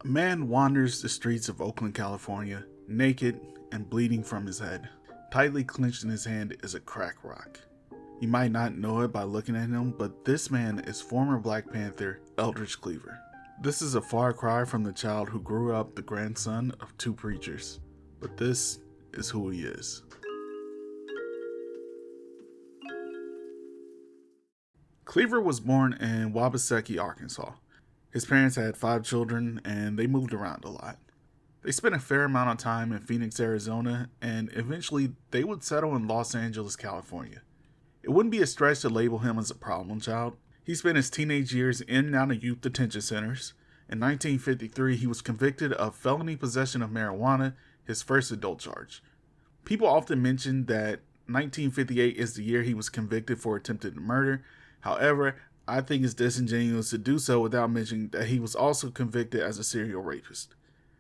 A man wanders the streets of Oakland, California, naked and bleeding from his head. Tightly clenched in his hand is a crack rock. You might not know it by looking at him, but this man is former Black Panther Eldridge Cleaver. This is a far cry from the child who grew up the grandson of two preachers, but this is who he is. Cleaver was born in Wabaseki, Arkansas. His parents had 5 children and they moved around a lot. They spent a fair amount of time in Phoenix, Arizona, and eventually they would settle in Los Angeles, California. It wouldn't be a stretch to label him as a problem child. He spent his teenage years in and out of youth detention centers. In 1953, he was convicted of felony possession of marijuana, his first adult charge. People often mention that 1958 is the year he was convicted for attempted murder. However, I think it's disingenuous to do so without mentioning that he was also convicted as a serial rapist.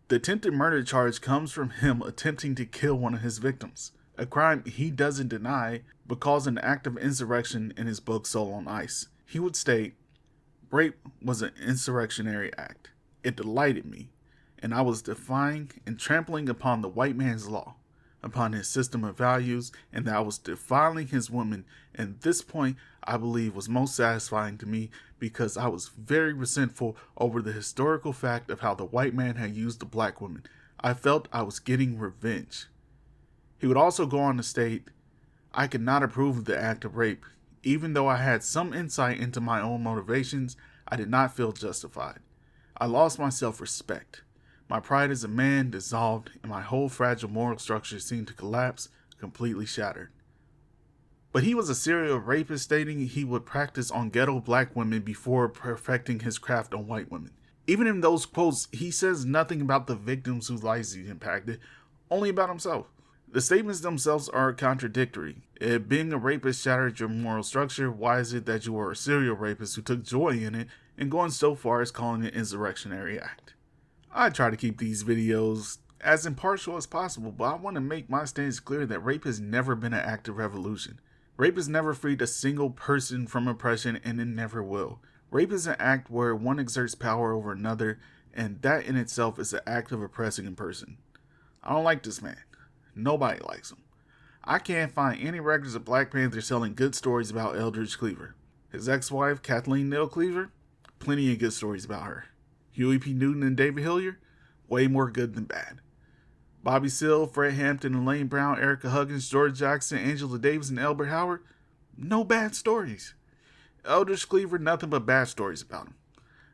The attempted murder charge comes from him attempting to kill one of his victims, a crime he doesn't deny, but calls an act of insurrection in his book Soul on Ice. He would state, "Rape was an insurrectionary act. It delighted me, and I was defying and trampling upon the white man's law, upon his system of values, and that I was defiling his woman, and this point I believe was most satisfying to me because I was very resentful over the historical fact of how the white man had used the black woman. I felt I was getting revenge." He would also go on to state, "I could not approve of the act of rape. Even though I had some insight into my own motivations, I did not feel justified. I lost my self-respect. My pride as a man dissolved, and my whole fragile moral structure seemed to collapse, completely shattered." But he was a serial rapist, stating he would practice on ghetto black women before perfecting his craft on white women. Even in those quotes, he says nothing about the victims whose lives he impacted, only about himself. The statements themselves are contradictory. If being a rapist shattered your moral structure, why is it that you were a serial rapist who took joy in it and going so far as calling it an insurrectionary act? I try to keep these videos as impartial as possible, but I want to make my stance clear that rape has never been an act of revolution. Rape has never freed a single person from oppression, and it never will. Rape is an act where one exerts power over another, and that in itself is an act of oppressing a person. I don't like this man. Nobody likes him. I can't find any records of Black Panthers telling good stories about Eldridge Cleaver. His ex-wife, Kathleen Neal Cleaver, plenty of good stories about her. Huey P. Newton and David Hilliard, way more good than bad. Bobby Seale, Fred Hampton, Elaine Brown, Erica Huggins, George Jackson, Angela Davis, and Albert Howard, no bad stories. Eldridge Cleaver, nothing but bad stories about him.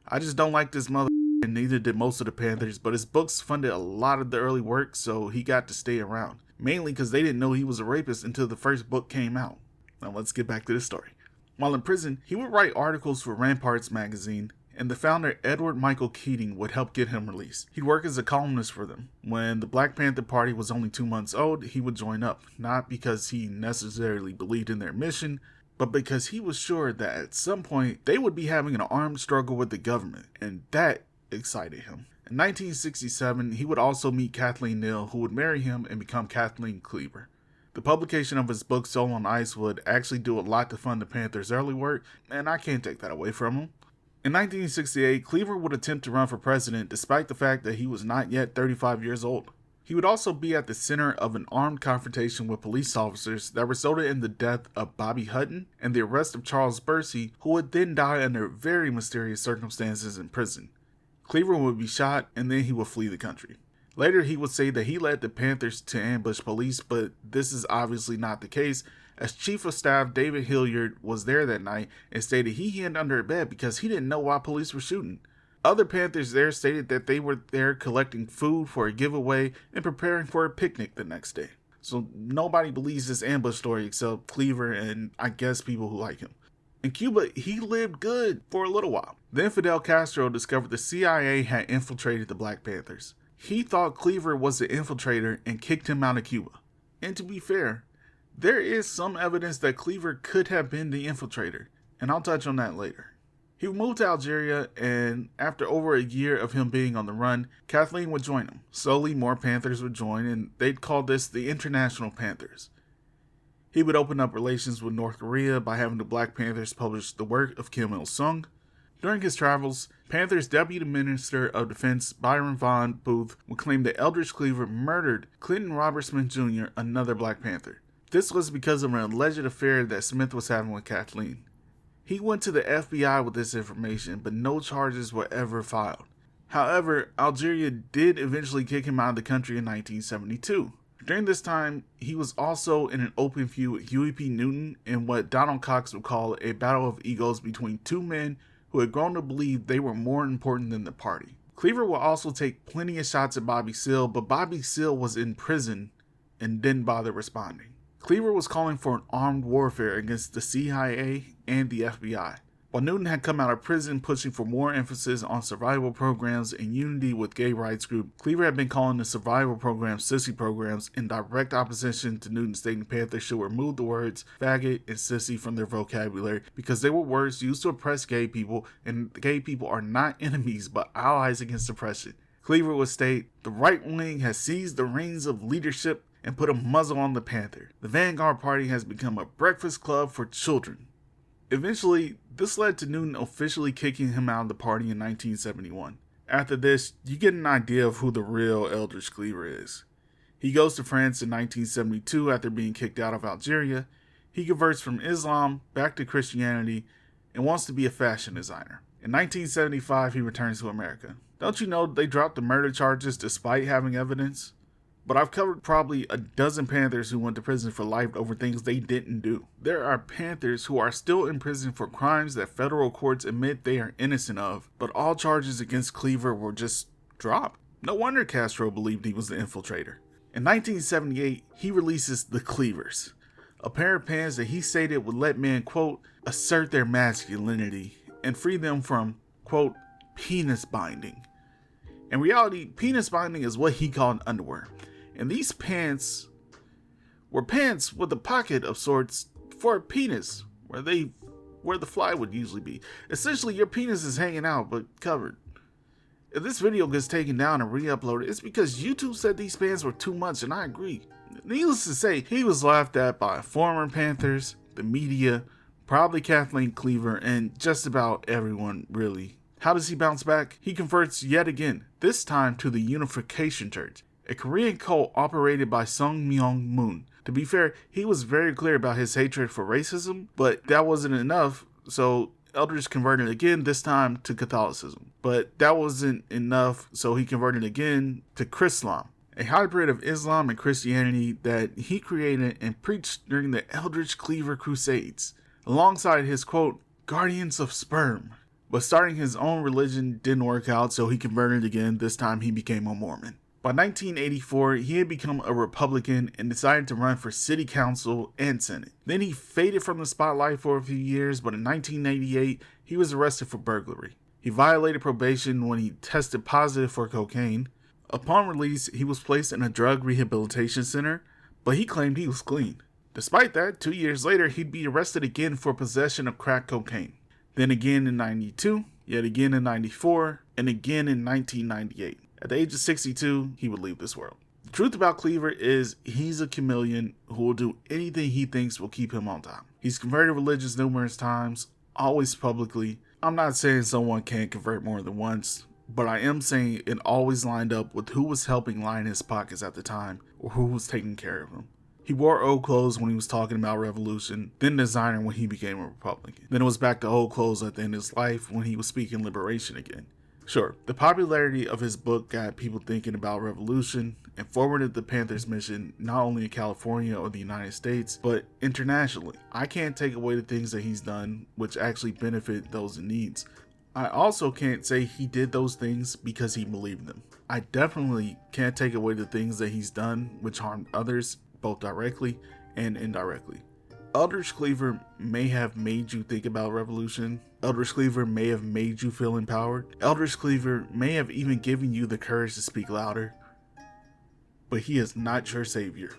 I just don't like this mother, and neither did most of the Panthers, but his books funded a lot of the early work, so he got to stay around. Mainly because they didn't know he was a rapist until the first book came out. Now let's get back to the story. While in prison, he would write articles for Ramparts magazine, and the founder Edward Michael Keating would help get him released. He'd work as a columnist for them. When the Black Panther Party was only 2 months old, he would join up, not because he necessarily believed in their mission, but because he was sure that at some point they would be having an armed struggle with the government, and that excited him. In 1967, he would also meet Kathleen Neal, who would marry him and become Kathleen Cleaver. The publication of his book Soul on Ice would actually do a lot to fund the Panthers' early work, and I can't take that away from him. In 1968, Cleaver would attempt to run for president despite the fact that he was not yet 35 years old. He would also be at the center of an armed confrontation with police officers that resulted in the death of Bobby Hutton and the arrest of Charles Bursey, who would then die under very mysterious circumstances in prison. Cleaver would be shot and then he would flee the country. Later, he would say that he led the Panthers to ambush police, but this is obviously not the case, as Chief of Staff David Hilliard was there that night and stated he hid under a bed because he didn't know why police were shooting. Other Panthers there stated that they were there collecting food for a giveaway and preparing for a picnic the next day. So nobody believes this ambush story except Cleaver and I guess people who like him. In Cuba, he lived good for a little while. Then Fidel Castro discovered the CIA had infiltrated the Black Panthers. He thought Cleaver was the infiltrator and kicked him out of Cuba. And to be fair, there is some evidence that Cleaver could have been the infiltrator, and I'll touch on that later. He moved to Algeria, and after over a year of him being on the run, Kathleen would join him. Slowly, more Panthers would join, and they'd call this the International Panthers. He would open up relations with North Korea by having the Black Panthers publish the work of Kim Il-sung. During his travels, Panthers Deputy Minister of Defense Byron Von Booth would claim that Eldridge Cleaver murdered Clinton Robert Smith Jr., another Black Panther. This was because of an alleged affair that Smith was having with Kathleen. He went to the FBI with this information, but no charges were ever filed. However, Algeria did eventually kick him out of the country in 1972. During this time, he was also in an open feud with Huey P. Newton in what Donald Cox would call a battle of egos between two men who had grown to believe they were more important than the party. Cleaver will also take plenty of shots at Bobby Seale, but Bobby Seale was in prison and didn't bother responding. Cleaver was calling for an armed warfare against the CIA and the FBI. While Newton had come out of prison pushing for more emphasis on survival programs and unity with gay rights groups, Cleaver had been calling the survival programs sissy programs in direct opposition to Newton, stating Panthers should remove the words faggot and sissy from their vocabulary because they were words used to oppress gay people, and gay people are not enemies but allies against oppression. Cleaver would state, "The right wing has seized the reins of leadership and put a muzzle on the Panther. The Vanguard Party has become a breakfast club for children." Eventually, this led to Newton officially kicking him out of the party in 1971. After this, you get an idea of who the real Eldridge Cleaver is. He goes to France in 1972 after being kicked out of Algeria. He converts from Islam back to Christianity and wants to be a fashion designer. In 1975, he returns to America. Don't you know they dropped the murder charges despite having evidence? But I've covered probably a dozen Panthers who went to prison for life over things they didn't do. There are Panthers who are still in prison for crimes that federal courts admit they are innocent of, but all charges against Cleaver were just dropped. No wonder Castro believed he was the infiltrator. In 1978, he releases The Cleavers, a pair of pants that he stated would let men, quote, assert their masculinity and free them from, quote, penis binding. In reality, penis binding is what he called underwear. And these pants were pants with a pocket of sorts for a penis, where the fly would usually be. Essentially, your penis is hanging out, but covered. If this video gets taken down and re-uploaded, it's because YouTube said these pants were too much, and I agree. Needless to say, he was laughed at by former Panthers, the media, probably Kathleen Cleaver, and just about everyone, really. How does he bounce back? He converts yet again, this time to the Unification Church, a Korean cult operated by Sung Myung Moon. To be fair, he was very clear about his hatred for racism, but that wasn't enough, so Eldridge converted again, this time to Catholicism. But that wasn't enough, so he converted again to Chrislam, a hybrid of Islam and Christianity that he created and preached during the Eldridge Cleaver Crusades, alongside his, quote, guardians of sperm. But starting his own religion didn't work out, so he converted again. This time he became a Mormon. By 1984, he had become a Republican and decided to run for city council and senate. Then he faded from the spotlight for a few years, but in 1988, he was arrested for burglary. He violated probation when he tested positive for cocaine. Upon release, he was placed in a drug rehabilitation center, but he claimed he was clean. Despite that, 2 years later, he'd be arrested again for possession of crack cocaine. Then again in 92, yet again in 94, and again in 1998. At the age of 62, he would leave this world. The truth about Cleaver is he's a chameleon who will do anything he thinks will keep him on top. He's converted religions numerous times, always publicly. I'm not saying someone can't convert more than once, but I am saying it always lined up with who was helping line his pockets at the time or who was taking care of him. He wore old clothes when he was talking about revolution, then designer when he became a Republican. Then it was back to old clothes at the end of his life when he was speaking liberation again. Sure, the popularity of his book got people thinking about revolution and forwarded the Panthers' mission not only in California or the United States, but internationally. I can't take away the things that he's done which actually benefit those in need. I also can't say he did those things because he believed them. I definitely can't take away the things that he's done which harmed others, both directly and indirectly. Eldridge Cleaver may have made you think about revolution. Eldridge Cleaver may have made you feel empowered. Eldridge Cleaver may have even given you the courage to speak louder. But he is not your savior.